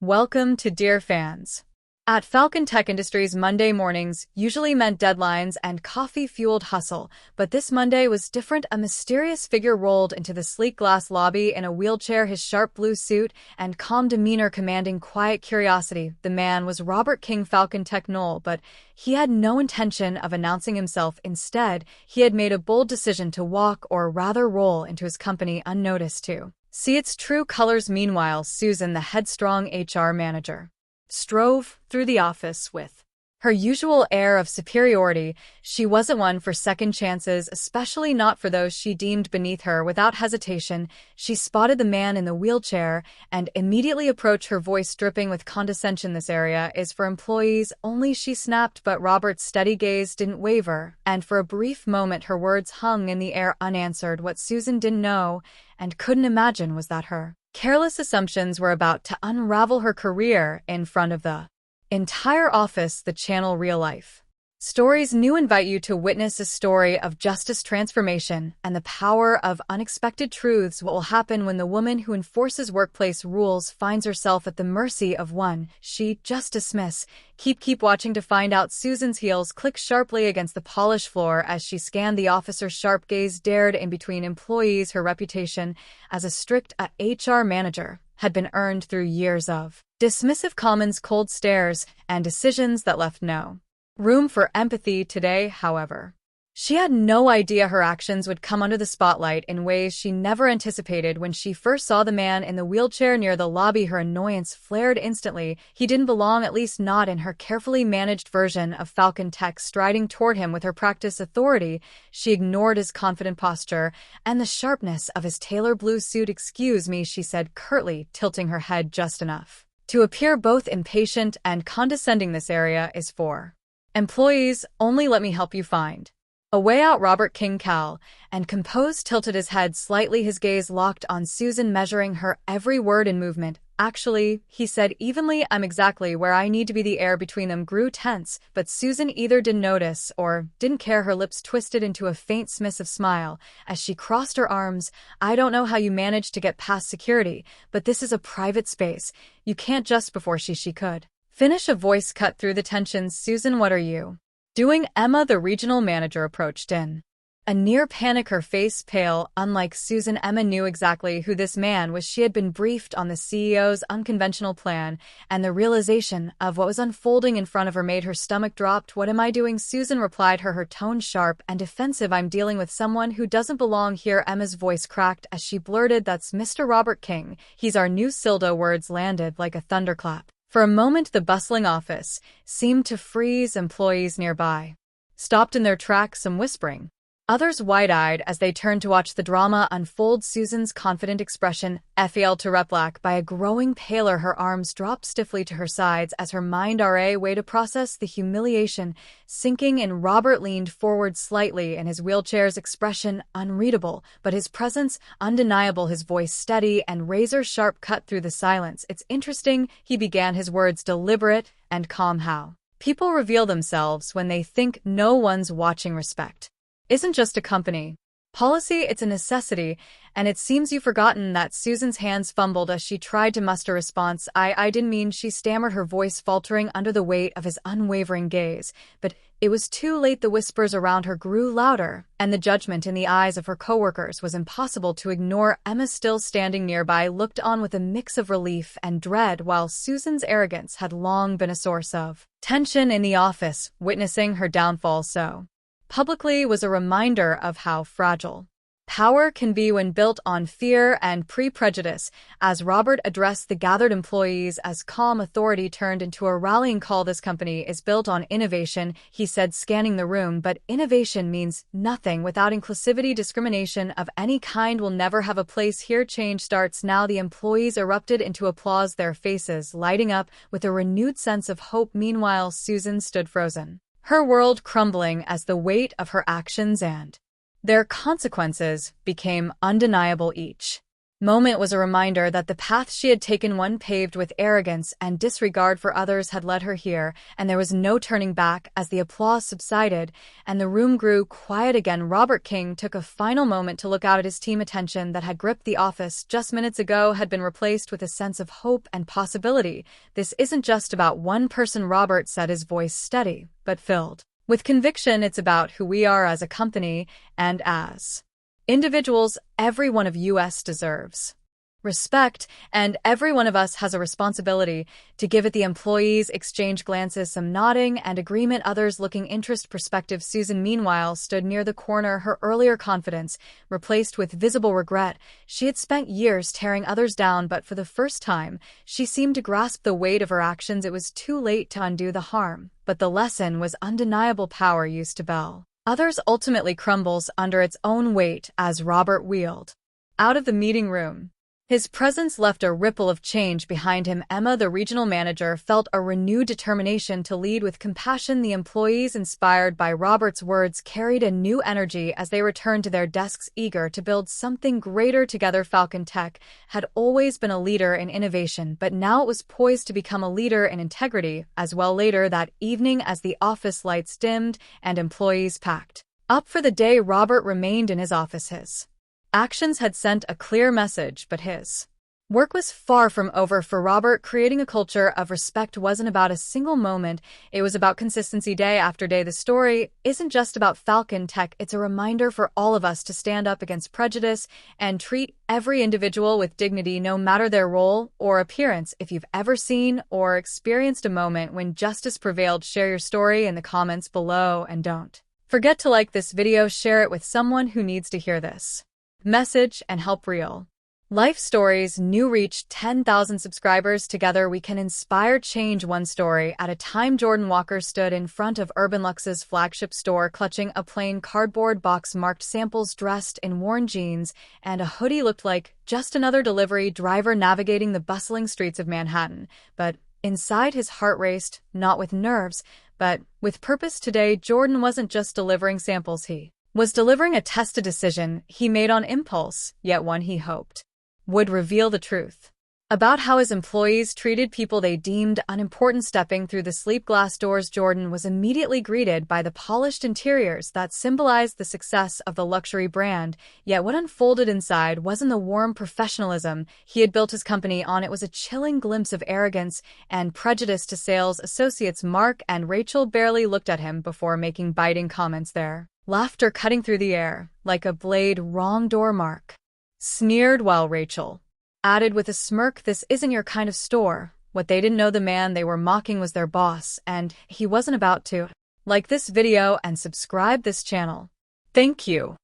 Welcome to Dear Fans. At Falcon Tech Industries, Monday mornings usually meant deadlines and coffee-fueled hustle, but this Monday was different. A mysterious figure rolled into the sleek glass lobby in a wheelchair, his sharp blue suit and calm demeanor commanding quiet curiosity. The man was Robert King, Falcon Tech Knoll, but he had no intention of announcing himself. Instead, he had made a bold decision to walk, or rather roll, into his company unnoticed to see its true colors. Meanwhile, Susan, the headstrong HR manager, strove through the office with her usual air of superiority. She wasn't one for second chances, especially not for those she deemed beneath her. Without hesitation, she spotted the man in the wheelchair and immediately approached, her voice dripping with condescension. "This area is for employees only," she snapped, but Robert's steady gaze didn't waver, and for a brief moment her words hung in the air unanswered. What Susan didn't know and couldn't imagine was that her careless assumptions were about to unravel her career in front of the entire office. The channel Real Life Stories New invite you to witness a story of justice, transformation, and the power of unexpected truths. What will happen when the woman who enforces workplace rules finds herself at the mercy of one she just dismissed? Keep watching to find out. Susan's heels clicked sharply against the polished floor as she scanned the officer's sharp gaze dared in between employees. Her reputation as a strict HR manager had been earned through years of dismissive comments, cold stares, and decisions that left no room for empathy. Today, however, she had no idea her actions would come under the spotlight in ways she never anticipated. When she first saw the man in the wheelchair near the lobby, her annoyance flared instantly. He didn't belong, at least not in her carefully managed version of Falcon Tech. Striding toward him with her practiced authority, she ignored his confident posture and the sharpness of his tailor blue suit. "Excuse me," she said curtly, tilting her head just enough to appear both impatient and condescending. "This area is for employees only. Let me help you find a way out." Robert King, cal and composed, tilted his head slightly, his gaze locked on Susan, measuring her every word and movement. "Actually," he said evenly, "I'm exactly where I need to be." The air between them grew tense, but Susan either didn't notice or didn't care. Her lips twisted into a faint, submissive smile as she crossed her arms. "I don't know how you managed to get past security, but this is a private space. You can't just..." Before she could finish, a voice cut through the tension. "Susan, what are you doing?" Emma, the regional manager, approached in a near panic, her face pale. Unlike Susan, Emma knew exactly who this man was. She had been briefed on the CEO's unconventional plan, and the realization of what was unfolding in front of her made her stomach drop. "What am I doing?" Susan replied, her tone sharp and defensive. "I'm dealing with someone who doesn't belong here." Emma's voice cracked as she blurted, "That's Mr. Robert King. He's our new CILDO." Words landed like a thunderclap. For a moment, the bustling office seemed to freeze. Employees nearby stopped in their tracks, some whispering, others wide-eyed as they turned to watch the drama unfold. Susan's confident expression failed to replicate. By a growing paler, her arms dropped stiffly to her sides as her mind a way to process the humiliation sinking in. Robert leaned forward slightly, in his wheelchair's expression unreadable, but his presence undeniable, his voice steady and razor-sharp, cut through the silence. "It's interesting," he began, his words deliberate and calm, "how people reveal themselves when they think no one's watching. Respect isn't just a company policy, it's a necessity, and it seems you've forgotten that." Susan's hands fumbled as she tried to muster a response. I didn't mean," she stammered, her voice faltering under the weight of his unwavering gaze. But it was too late. The whispers around her grew louder, and the judgment in the eyes of her coworkers was impossible to ignore. Emma, still standing nearby, looked on with a mix of relief and dread. While Susan's arrogance had long been a source of tension in the office, witnessing her downfall so publicly was a reminder of how fragile power can be when built on fear and prejudice. As Robert addressed the gathered employees, as calm authority turned into a rallying call, "This company is built on innovation," he said, scanning the room, "but innovation means nothing without inclusivity. Discrimination of any kind will never have a place here. Change starts now." The employees erupted into applause, their faces lighting up with a renewed sense of hope. Meanwhile, Susan stood frozen, her world crumbling as the weight of her actions and their consequences became undeniable. Each moment was a reminder that the path she had taken, one paved with arrogance and disregard for others, had led her here, and there was no turning back. As the applause subsided and the room grew quiet again, Robert King took a final moment to look out at his team. Attention that had gripped the office just minutes ago had been replaced with a sense of hope and possibility. "This isn't just about one person," Robert said, his voice steady but filled with conviction. "It's about who we are as a company and as individuals. Every one of us deserves respect, and every one of us has a responsibility to give it." The employees exchanged glances, some nodding and agreement, others looking interest. Perspective. Susan, meanwhile, stood near the corner, her earlier confidence replaced with visible regret. She had spent years tearing others down, but for the first time, she seemed to grasp the weight of her actions. It was too late to undo the harm, but the lesson was undeniable. Power used to bell others ultimately crumbles under its own weight. As Robert wheeled out of the meeting room, his presence left a ripple of change behind him. Emma, the regional manager, felt a renewed determination to lead with compassion. The employees, inspired by Robert's words, carried a new energy as they returned to their desks, eager to build something greater together. Falcon Tech had always been a leader in innovation, but now it was poised to become a leader in integrity as well. Later that evening, as the office lights dimmed and employees packed up for the day, Robert remained in his office. His actions had sent a clear message, but his work was far from over. For Robert, creating a culture of respect wasn't about a single moment, it was about consistency day after day. The story isn't just about Falcon Tech, it's a reminder for all of us to stand up against prejudice and treat every individual with dignity, no matter their role or appearance. If you've ever seen or experienced a moment when justice prevailed, share your story in the comments below, and don't forget to like this video, share it with someone who needs to hear this message, and help real life stories new reach 10,000 subscribers. Together we can inspire change, one story at a time. Jordan Walker stood in front of Urban Lux's flagship store, clutching a plain cardboard box marked samples. Dressed in worn jeans and a hoodie, looked like just another delivery driver navigating the bustling streets of Manhattan. But inside, his heart raced, not with nerves, but with purpose. Today, Jordan wasn't just delivering samples, he was delivering a tested decision he made on impulse, yet one he hoped would reveal the truth about how his employees treated people they deemed unimportant. Stepping through the sleek glass doors, Jordan was immediately greeted by the polished interiors that symbolized the success of the luxury brand. Yet what unfolded inside wasn't the warm professionalism he had built his company on. It was a chilling glimpse of arrogance and prejudice. To sales associates Mark and Rachel barely looked at him before making biting comments, their laughter cutting through the air like a blade. "Wrong door," Mark sneered, while Rachel added with a smirk, "This isn't your kind of store." What they didn't know, the man they were mocking was their boss, and he wasn't about to. Like this video and subscribe this channel. Thank you.